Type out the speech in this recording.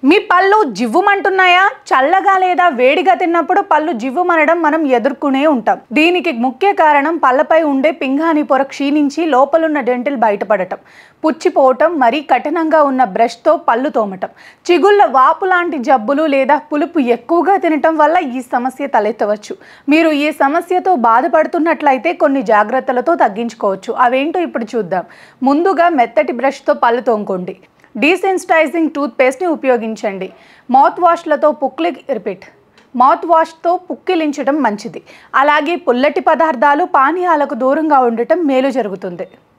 మీ పళ్ళు జివ్వుమంటున్నాయా? చల్లగా లేదా వేడిగా తిన్నప్పుడు పళ్ళు జివ్వుమనడం మనం ఎదుర్కొనే ఉంటాం. దీనికి ముఖ్య కారణం పళ్ళపై ఉండే పింగాణి పొర క్షీణించి లోపలున్న డెంటిల్ బయటపడటం, పుచ్చిపోవటం, మరీ కఠినంగా ఉన్న బ్రష్తో పళ్ళు తోమటం, చిగుళ్ళ వాపు లాంటి జబ్బులు లేదా పులుపు ఎక్కువగా తినటం వల్ల ఈ సమస్య తలెత్తవచ్చు. మీరు ఈ సమస్యతో బాధపడుతున్నట్లయితే కొన్ని జాగ్రత్తలతో తగ్గించుకోవచ్చు. అవేంటో ఇప్పుడు చూద్దాం. ముందుగా మెత్తటి బ్రష్తో పళ్ళు తోముకోండి. డీసెన్సిటైజింగ్ టూత్పేస్ట్ని ఉపయోగించండి. మౌత్ వాష్తో పుక్కిలించడం మంచిది. అలాగే పుల్లటి పదార్థాలు, పానీయాలకు దూరంగా ఉండటం మేలు జరుగుతుంది.